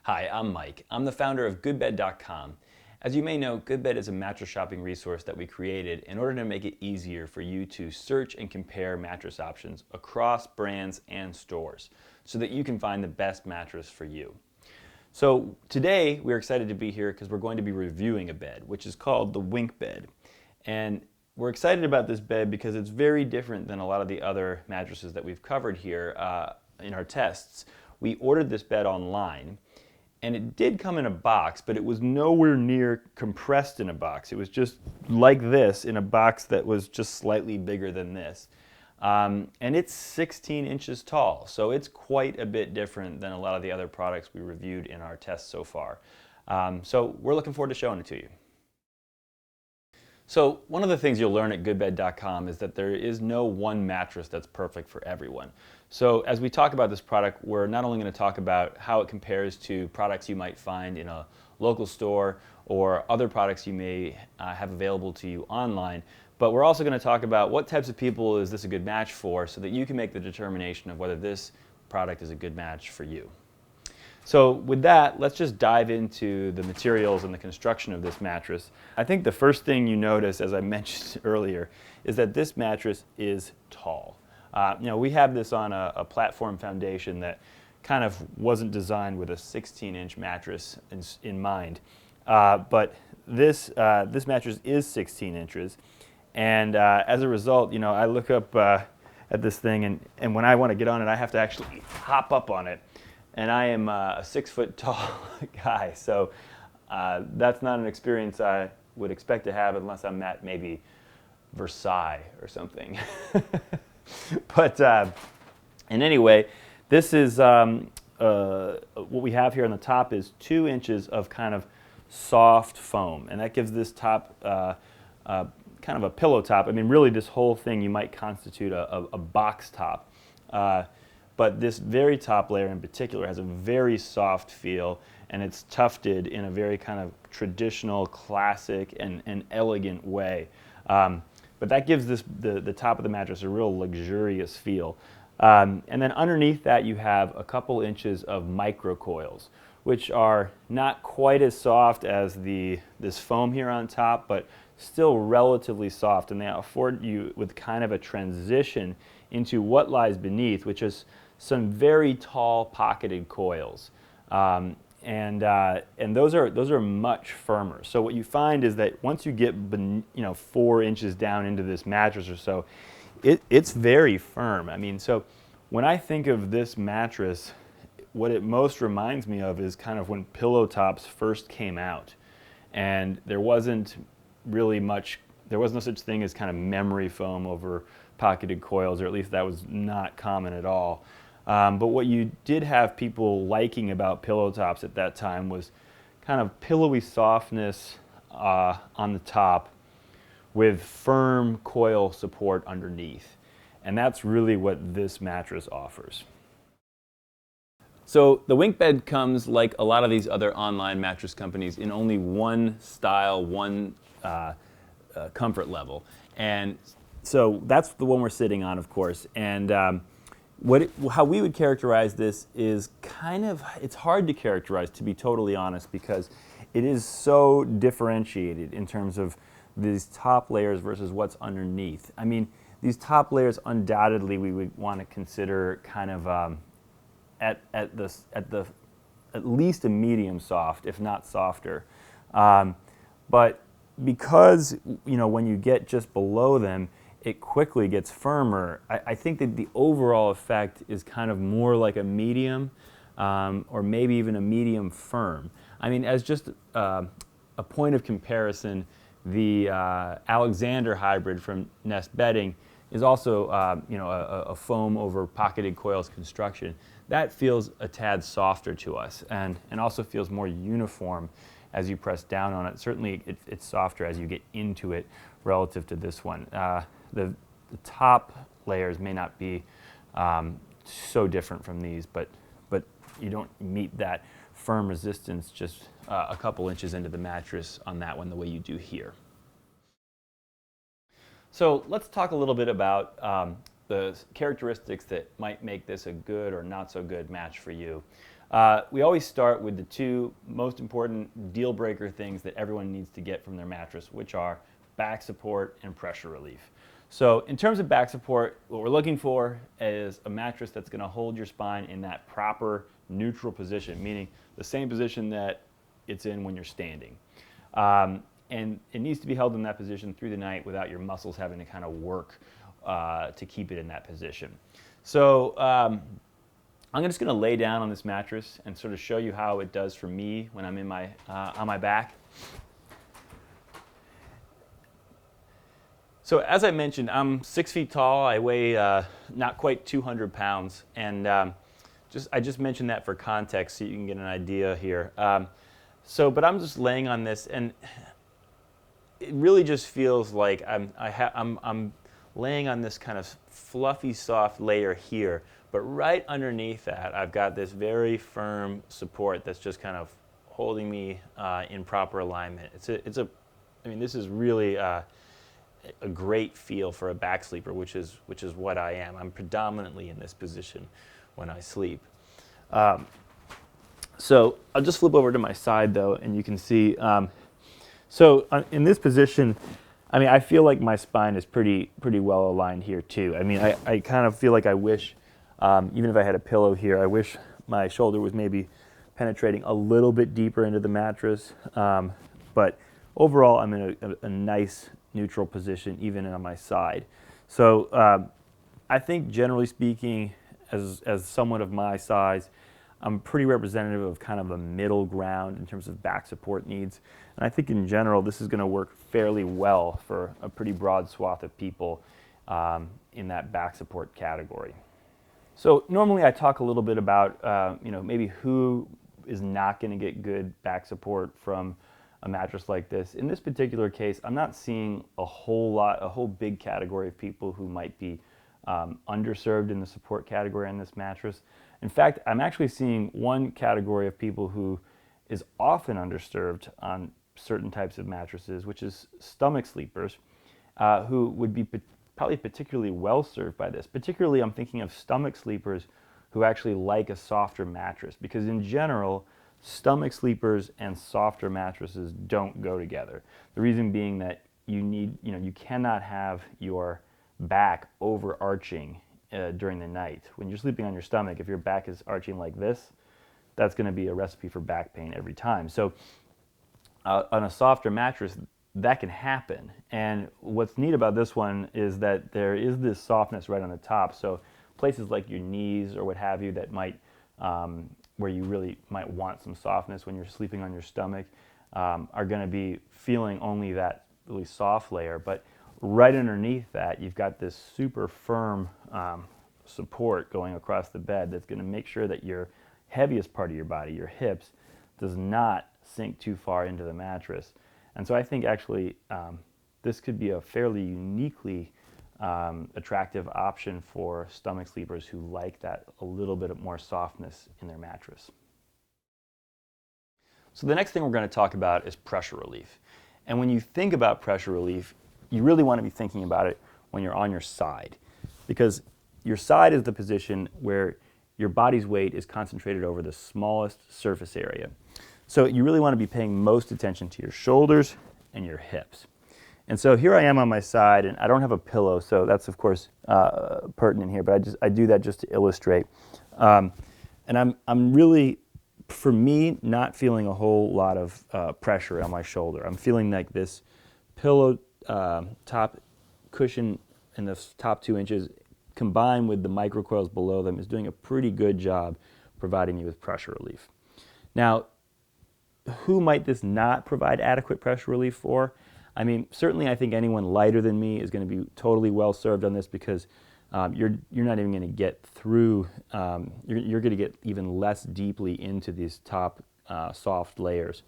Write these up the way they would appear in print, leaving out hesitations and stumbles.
Hi, I'm Mike. I'm the founder of GoodBed.com. As you may know, GoodBed is a mattress shopping resource that we created in order to make it easier for you to search and compare mattress options across brands and stores so that you can find the best mattress for you. So today we're excited to be here because we're going to be reviewing a bed, which is called the WinkBed. And we're excited about this bed because it's very different than a lot of the other mattresses that we've covered here in our tests. We ordered this bed online, and it did come in a box, but it was nowhere near compressed in a box. It was just like this in a box that was just slightly bigger than this. And it's 16 inches tall, so it's quite a bit different than a lot of the other products we reviewed in our tests so far. So we're looking forward to showing it to you. So one of the things you'll learn at GoodBed.com is that there is no one mattress that's perfect for everyone. So as we talk about this product, we're not only going to talk about how it compares to products you might find in a local store or other products you may have available to you online, but we're also going to talk about what types of people is this a good match for so that you can make the determination of whether this product is a good match for you. So with that, let's just dive into the materials and the construction of this mattress. I think the first thing you notice, as I mentioned earlier, is that this mattress is tall. We have this on a platform foundation that kind of wasn't designed with a 16-inch mattress in mind. But this mattress is 16 inches. And as a result, I look up at this thing, and when I want to get on it, I have to actually hop up on it. And I am a 6 foot tall guy, so that's not an experience I would expect to have unless I'm at maybe Versailles or something. But in any way, this is what we have here on the top is 2 inches of kind of soft foam, and that gives this top kind of a pillow top. I mean, really, this whole thing you might constitute a box top. But this very top layer in particular has a very soft feel, and it's tufted in a very kind of traditional, classic, and elegant way. But that gives the top of the mattress a real luxurious feel. And then underneath that you have a couple inches of micro coils, which are not quite as soft as this foam here on top, but still relatively soft, and they afford you with kind of a transition into what lies beneath, which is some very tall pocketed coils, and those are much firmer. So what you find is that once you get 4 inches down into this mattress or so, it's very firm. I mean, so when I think of this mattress, what it most reminds me of is kind of when pillow tops first came out, and there wasn't really much. There was no such thing as kind of memory foam over pocketed coils, or at least that was not common at all. But what you did have people liking about pillow tops at that time was kind of pillowy softness on the top with firm coil support underneath. And that's really what this mattress offers. So the WinkBed comes, like a lot of these other online mattress companies, in only one style, one comfort level. And so that's the one we're sitting on, of course. And how we would characterize this is it's hard to characterize, to be totally honest, because it is so differentiated in terms of these top layers versus what's underneath. I mean, these top layers undoubtedly we would want to consider kind of at least a medium soft, if not softer. But because when you get just below them, it quickly gets firmer. I think that the overall effect is kind of more like a medium, or maybe even a medium firm. I mean, as just a point of comparison, the Alexander hybrid from Nest Bedding is also a foam over pocketed coils construction. That feels a tad softer to us, and also feels more uniform as you press down on it. Certainly it's softer as you get into it relative to this one. The top layers may not be so different from these, but you don't meet that firm resistance just a couple inches into the mattress on that one the way you do here. So let's talk a little bit about the characteristics that might make this a good or not so good match for you. We always start with the two most important deal breaker things that everyone needs to get from their mattress, which are back support and pressure relief. So in terms of back support, what we're looking for is a mattress that's going to hold your spine in that proper neutral position, meaning the same position that it's in when you're standing. And it needs to be held in that position through the night without your muscles having to kind of work to keep it in that position. So I'm just going to lay down on this mattress and sort of show you how it does for me when I'm in on my back. So as I mentioned, I'm 6 feet tall. I weigh not quite 200 pounds. And I just mentioned that for context so you can get an idea here. But I'm just laying on this, and it really just feels like I'm laying on this kind of fluffy, soft layer here. But right underneath that, I've got this very firm support that's just kind of holding me in proper alignment. I mean, this is really a great feel for a back sleeper, which is what I am. I'm predominantly in this position when I sleep. So I'll just flip over to my side though, and you can see. In this position, I mean, I feel like my spine is pretty well aligned here too. I mean, I kind of feel like I wish, even if I had a pillow here, I wish my shoulder was maybe penetrating a little bit deeper into the mattress. But overall, I'm in a nice neutral position, even on my side. So I think generally speaking, as someone of my size, I'm pretty representative of kind of a middle ground in terms of back support needs. And I think in general, this is going to work fairly well for a pretty broad swath of people in that back support category. So normally I talk a little bit about maybe who is not going to get good back support from a mattress like this. In this particular case, I'm not seeing a whole big category of people who might be underserved in the support category on this mattress. In fact, I'm actually seeing one category of people who is often underserved on certain types of mattresses, which is stomach sleepers, who would be probably particularly well served by this. Particularly, I'm thinking of stomach sleepers who actually like a softer mattress, because in general, stomach sleepers and softer mattresses don't go together. The reason being that you cannot have your back overarching during the night. When you're sleeping on your stomach, if your back is arching like this, that's going to be a recipe for back pain every time. So on a softer mattress, that can happen. And what's neat about this one is that there is this softness right on the top. So places like your knees or what have you that might, where you really might want some softness when you're sleeping on your stomach, are going to be feeling only that really soft layer. But right underneath that, you've got this super firm support going across the bed that's going to make sure that your heaviest part of your body, your hips, does not sink too far into the mattress. And so I think actually this could be a fairly uniquely attractive option for stomach sleepers who like that a little bit more softness in their mattress. So the next thing we're going to talk about is pressure relief. And when you think about pressure relief, you really want to be thinking about it when you're on your side, because your side is the position where your body's weight is concentrated over the smallest surface area. So you really want to be paying most attention to your shoulders and your hips. And so here I am on my side, and I don't have a pillow, so that's of course pertinent here, but I do that just to illustrate. And I'm really, for me, not feeling a whole lot of pressure on my shoulder. I'm feeling like this pillow top cushion in the top 2 inches combined with the microcoils below them is doing a pretty good job providing me with pressure relief. Now, who might this not provide adequate pressure relief for? I mean, certainly I think anyone lighter than me is going to be totally well served on this, because you're not even going to get through, you're going to get even less deeply into these top soft layers.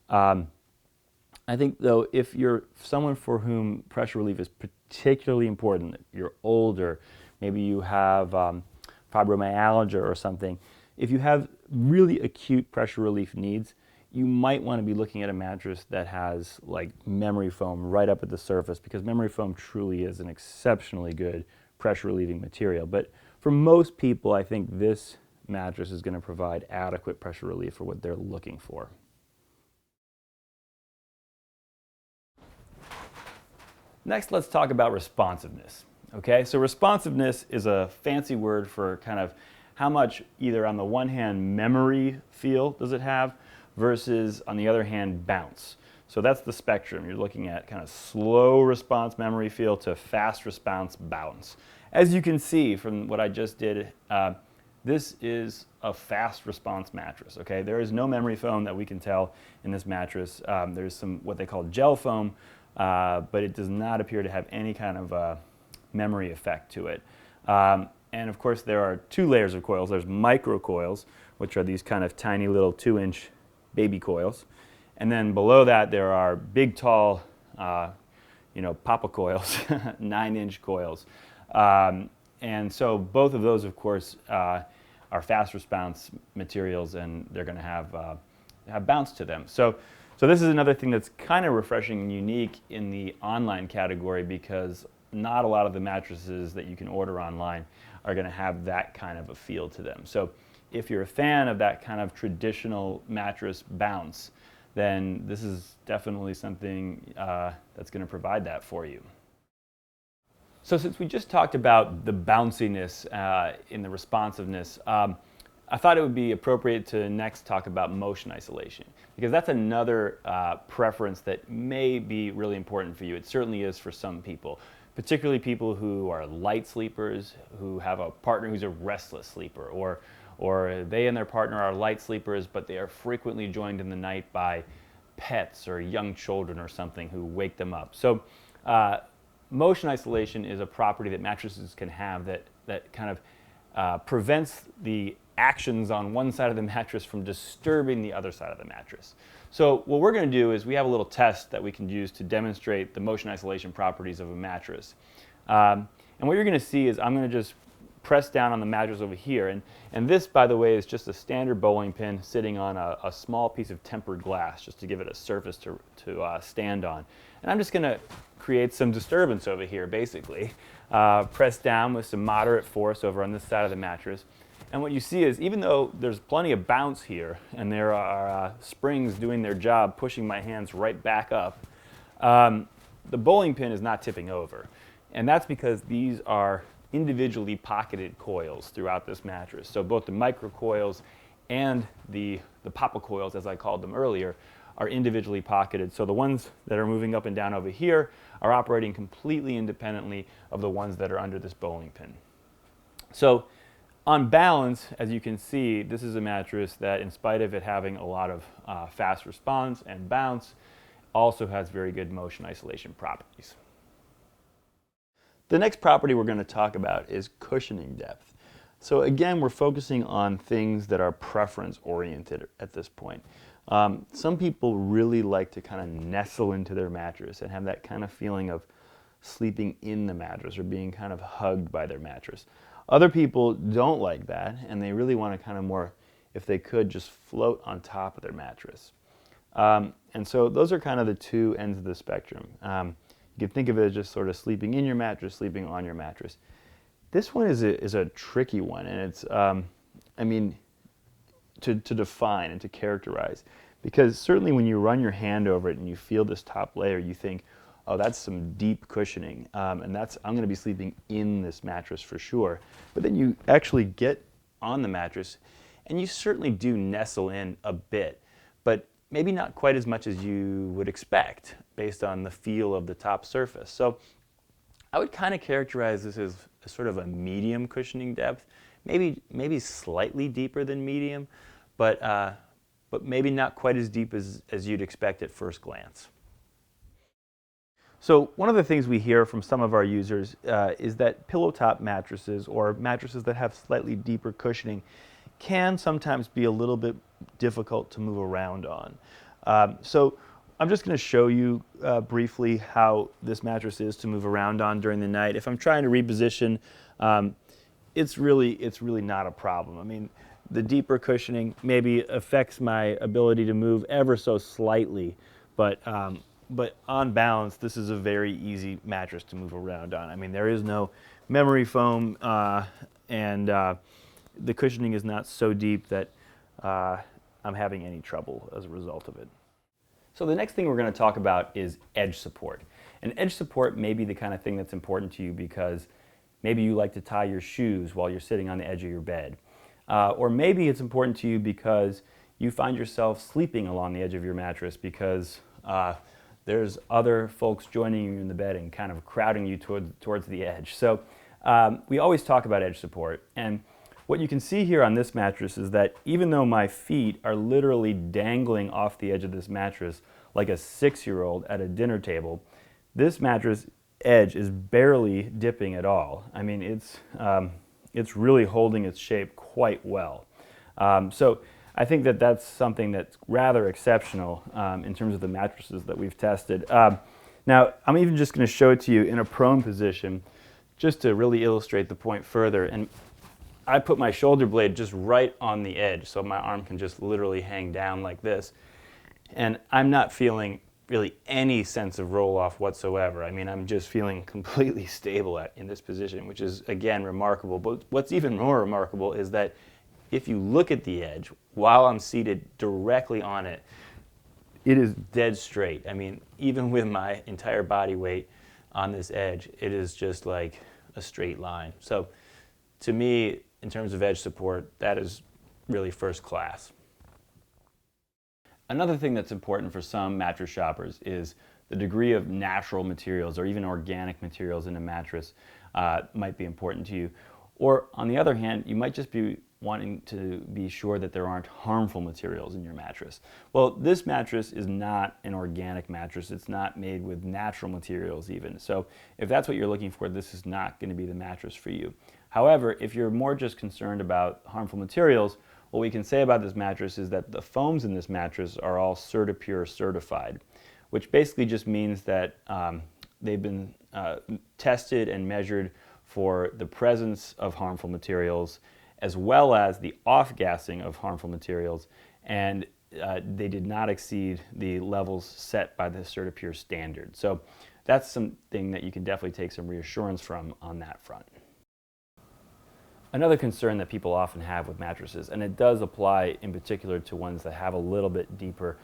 I think though, if you're someone for whom pressure relief is particularly important, you're older, maybe you have fibromyalgia or something, if you have really acute pressure relief needs, you might want to be looking at a mattress that has like memory foam right up at the surface, because memory foam truly is an exceptionally good pressure relieving material. But for most people, I think this mattress is going to provide adequate pressure relief for what they're looking for. Next, let's talk about responsiveness. Okay, so responsiveness is a fancy word for kind of how much, either on the one hand, memory feel does it have versus on the other hand, bounce. So that's the spectrum. You're looking at kind of slow response memory feel to fast response bounce. As you can see from what I just did, this is a fast response mattress. Okay, there is no memory foam that we can tell in this mattress. There's some what they call gel foam, but it does not appear to have any kind of memory effect to it. And of course, there are two layers of coils. There's micro coils, which are these kind of tiny little 2-inch baby coils. And then below that, there are big, tall, papa coils, 9-inch coils. And so both of those, of course, are fast response materials, and they're going to have bounce to them. So this is another thing that's kind of refreshing and unique in the online category, because not a lot of the mattresses that you can order online are going to have that kind of a feel to them. So if you're a fan of that kind of traditional mattress bounce, then this is definitely something that's going to provide that for you. So since we just talked about the bounciness in the responsiveness, I thought it would be appropriate to next talk about motion isolation, because that's another preference that may be really important for you. It certainly is for some people, particularly people who are light sleepers, who have a partner who's a restless sleeper, or they and their partner are light sleepers, but they are frequently joined in the night by pets or young children or something who wake them up. So motion isolation is a property that mattresses can have that kind of prevents the actions on one side of the mattress from disturbing the other side of the mattress. So what we're going to do is we have a little test that we can use to demonstrate the motion isolation properties of a mattress. And what you're going to see is I'm going to just press down on the mattress over here. And this, by the way, is just a standard bowling pin sitting on a small piece of tempered glass, just to give it a surface to stand on. And I'm just going to create some disturbance over here, basically. Press down with some moderate force over on this side of the mattress. And what you see is, even though there's plenty of bounce here, and there are springs doing their job, pushing my hands right back up, the bowling pin is not tipping over. And that's because these are individually pocketed coils throughout this mattress. So both the micro coils and the papa coils, as I called them earlier, are individually pocketed. So the ones that are moving up and down over here are operating completely independently of the ones that are under this bowling pin. So on balance, as you can see, this is a mattress that, in spite of it having a lot of fast response and bounce, also has very good motion isolation properties. The next property we're going to talk about is cushioning depth. So again, we're focusing on things that are preference oriented at this point. Some people really like to kind of nestle into their mattress and have that kind of feeling of sleeping in the mattress or being kind of hugged by their mattress. Other people don't like that, and they really want to kind of more, if they could, just float on top of their mattress. And so those are kind of the two ends of the spectrum. You can think of it as just sort of sleeping in your mattress, sleeping on your mattress. This one is a tricky one, and it's, to define and to characterize. Because certainly when you run your hand over it and you feel this top layer, you think, oh, that's some deep cushioning, and I'm going to be sleeping in this mattress for sure. But then you actually get on the mattress, and you certainly do nestle in a bit, but maybe not quite as much as you would expect based on the feel of the top surface. So I would kind of characterize this as sort of a medium cushioning depth, maybe slightly deeper than medium, but maybe not quite as deep as you'd expect at first glance. So one of the things we hear from some of our users is that pillow top mattresses, or mattresses that have slightly deeper cushioning, can sometimes be a little bit difficult to move around on. So I'm just going to show you briefly how this mattress is to move around on during the night. If I'm trying to reposition, it's really not a problem. I mean, the deeper cushioning maybe affects my ability to move ever so slightly, but on balance, this is a very easy mattress to move around on. I mean, there is no memory foam, and the cushioning is not so deep that I'm having any trouble as a result of it. So the next thing we're going to talk about is edge support. And edge support may be the kind of thing that's important to you because maybe you like to tie your shoes while you're sitting on the edge of your bed. Or maybe it's important to you because you find yourself sleeping along the edge of your mattress because there's other folks joining you in the bed and kind of crowding you towards the edge. So we always talk about edge support. And what you can see here on this mattress is that even though my feet are literally dangling off the edge of this mattress like a 6-year-old at a dinner table, this mattress edge is barely dipping at all. I mean, it's really holding its shape quite well. So I think that that's something that's rather exceptional in terms of the mattresses that we've tested. Now, I'm even just going to show it to you in a prone position just to really illustrate the point further. And I put my shoulder blade just right on the edge so my arm can just literally hang down like this. And I'm not feeling really any sense of roll off whatsoever. I mean, I'm just feeling completely stable in this position, which is, again, remarkable. But what's even more remarkable is that if you look at the edge while I'm seated directly on it, it is dead straight. I mean, even with my entire body weight on this edge, it is just like a straight line. So to me, in terms of edge support, that is really first class. Another thing that's important for some mattress shoppers is the degree of natural materials or even organic materials in a mattress might be important to you. Or on the other hand, you might just be wanting to be sure that there aren't harmful materials in your mattress. Well, this mattress is not an organic mattress. It's not made with natural materials even. So if that's what you're looking for, this is not going to be the mattress for you. However, if you're more just concerned about harmful materials, what we can say about this mattress is that the foams in this mattress are all CertaPure certified, which basically just means that they've been tested and measured for the presence of harmful materials as well as the off-gassing of harmful materials, and they did not exceed the levels set by the CertaPure standard. So that's something that you can definitely take some reassurance from on that front. Another concern that people often have with mattresses, and it does apply in particular to ones that have a little bit deeper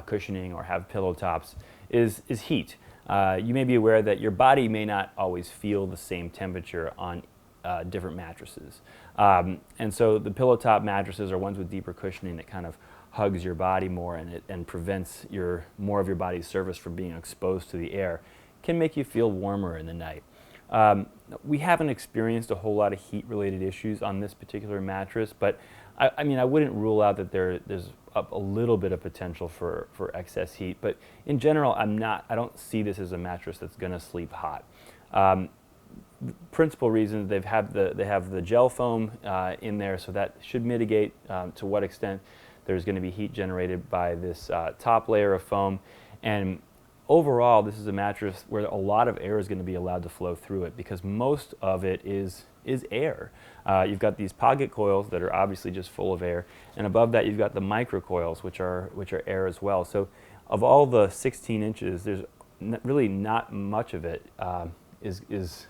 cushioning or have pillow tops, is heat. You may be aware that your body may not always feel the same temperature on different mattresses. And so the pillow top mattresses are ones with deeper cushioning that kind of hugs your body more and prevents more of your body's surface from being exposed to the air. Can make you feel warmer in the night. We haven't experienced a whole lot of heat-related issues on this particular mattress, but I mean, I wouldn't rule out that there's a little bit of potential for excess heat. But in general, I don't see this as a mattress that's going to sleep hot. Principal reasons, they have the gel foam in there, so that should mitigate to what extent there's going to be heat generated by this top layer of foam. And overall, this is a mattress where a lot of air is going to be allowed to flow through it because most of it is air. You've got these pocket coils that are obviously just full of air, and above that you've got the micro coils, which are air as well. So of all the 16 inches, there's really not much of it is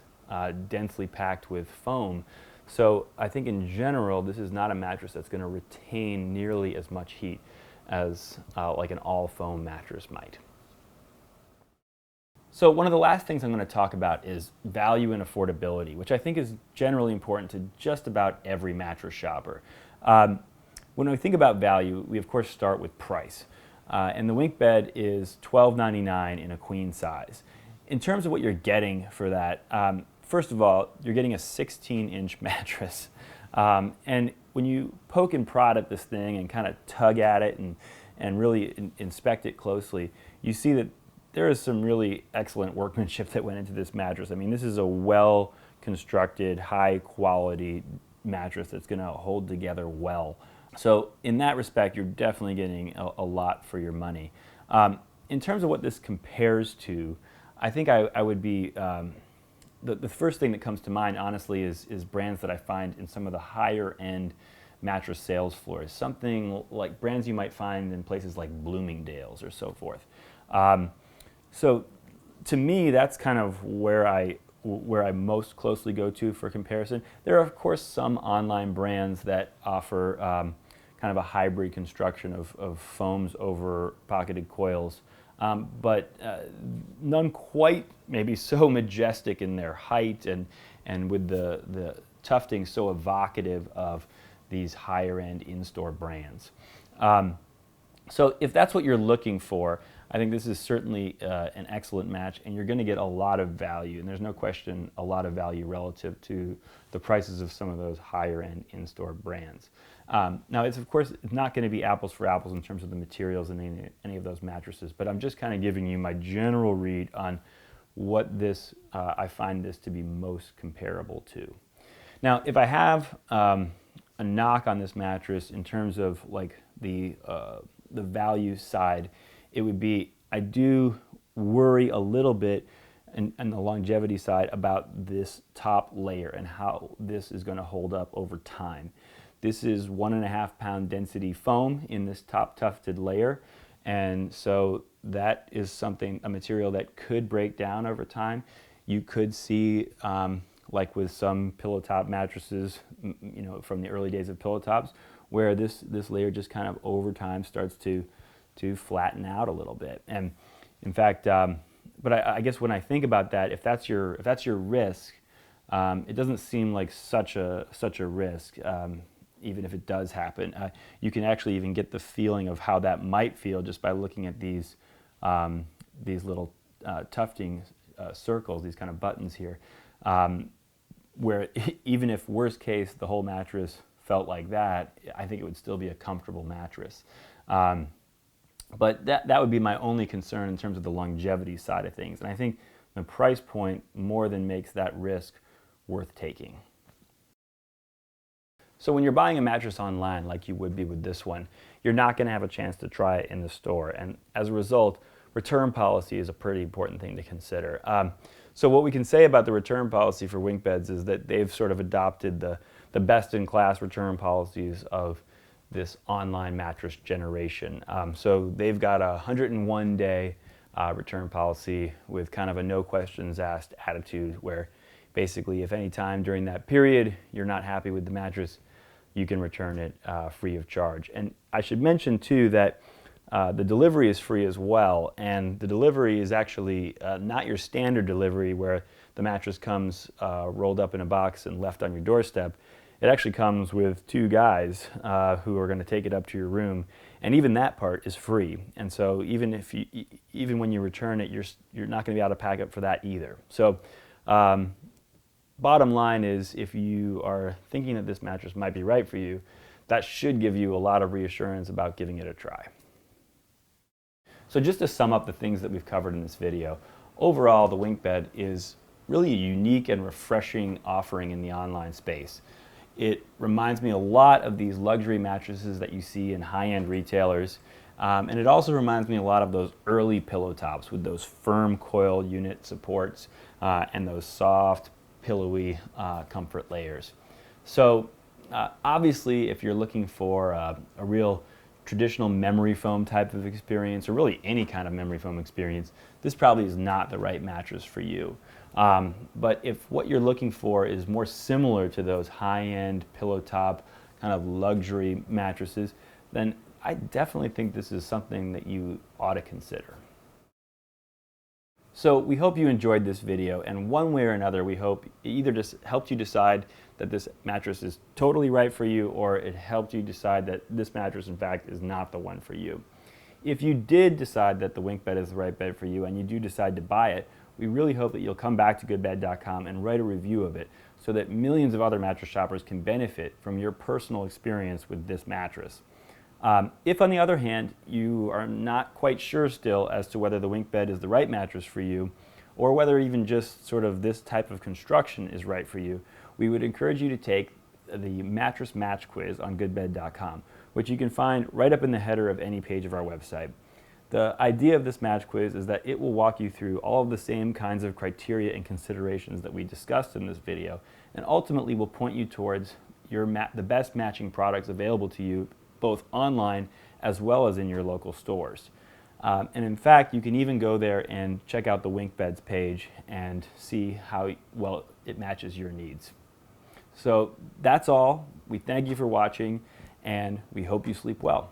densely packed with foam. So I think in general, this is not a mattress that's going to retain nearly as much heat as like an all foam mattress might. So one of the last things I'm going to talk about is value and affordability, which I think is generally important to just about every mattress shopper. When we think about value, we of course start with price. And the WinkBed is $12.99 in a queen size. In terms of what you're getting for that, first of all, you're getting a 16-inch mattress. And when you poke and prod at this thing and kind of tug at it and really inspect it closely, you see that there is some really excellent workmanship that went into this mattress. I mean, this is a well-constructed, high-quality mattress that's going to hold together well. So in that respect, you're definitely getting a lot for your money. In terms of what this compares to, I think I would be, the first thing that comes to mind, honestly, is brands that I find in some of the higher-end mattress sales floors. Something like brands you might find in places like Bloomingdale's or so forth. So to me, that's kind of where I where I most closely go to for comparison. There are, of course, some online brands that offer kind of a hybrid construction of foams over pocketed coils, but none quite maybe so majestic in their height and with the tufting so evocative of these higher end in-store brands. So if that's what you're looking for, I think this is certainly an excellent match, and you're going to get a lot of value, and there's no question a lot of value relative to the prices of some of those higher end in-store brands. Now, it's of course it's not going to be apples for apples in terms of the materials in any of those mattresses, but I'm just kind of giving you my general read on what this I find this to be most comparable to. Now, if I have a knock on this mattress in terms of like the value side, it would be I do worry a little bit on the longevity side about this top layer and how this is going to hold up over time. This is 1.5 pound density foam in this top tufted layer, and so that is a material that could break down over time. You could see like with some pillow top mattresses, you know, from the early days of pillow tops, where this layer just kind of over time starts to flatten out a little bit. And in fact, but I guess when I think about that, if that's your risk, it doesn't seem like such a risk. Even if it does happen, you can actually even get the feeling of how that might feel just by looking at these little tufting circles, these kind of buttons here, where even if worst case the whole mattress felt like that, I think it would still be a comfortable mattress. But that would be my only concern in terms of the longevity side of things, and I think the price point more than makes that risk worth taking. So when you're buying a mattress online, like you would be with this one, you're not going to have a chance to try it in the store. And as a result, return policy is a pretty important thing to consider. So what we can say about the return policy for WinkBeds is that they've sort of adopted the best-in-class return policies of this online mattress generation. So they've got a 101-day return policy with kind of a no questions asked attitude, where basically if any time during that period you're not happy with the mattress, you can return it free of charge. And I should mention too that the delivery is free as well, and the delivery is actually not your standard delivery where the mattress comes rolled up in a box and left on your doorstep. It actually comes with two guys who are going to take it up to your room, and even that part is free. And so even when you return it, you're not going to be able to pack up for that either. So bottom line is, if you are thinking that this mattress might be right for you, that should give you a lot of reassurance about giving it a try. So just to sum up the things that we've covered in this video, overall the WinkBed is really a unique and refreshing offering in the online space. It reminds me a lot of these luxury mattresses that you see in high-end retailers, and it also reminds me a lot of those early pillow tops with those firm coil unit supports and those soft, pillowy comfort layers. So obviously, if you're looking for a real traditional memory foam type of experience, or really any kind of memory foam experience, this probably is not the right mattress for you. But if what you're looking for is more similar to those high-end pillow top kind of luxury mattresses, then I definitely think this is something that you ought to consider. So we hope you enjoyed this video, and one way or another we hope it either just helped you decide that this mattress is totally right for you, or it helped you decide that this mattress in fact is not the one for you. If you did decide that the WinkBed is the right bed for you and you do decide to buy it, we really hope that you'll come back to GoodBed.com and write a review of it so that millions of other mattress shoppers can benefit from your personal experience with this mattress. If, on the other hand, you are not quite sure still as to whether the WinkBed is the right mattress for you, or whether even just sort of this type of construction is right for you, we would encourage you to take the mattress match quiz on GoodBed.com, which you can find right up in the header of any page of our website. The idea of this match quiz is that it will walk you through all of the same kinds of criteria and considerations that we discussed in this video, and ultimately will point you towards the best matching products available to you both online as well as in your local stores. And in fact, you can even go there and check out the WinkBeds page and see how well it matches your needs. So that's all. We thank you for watching, and we hope you sleep well.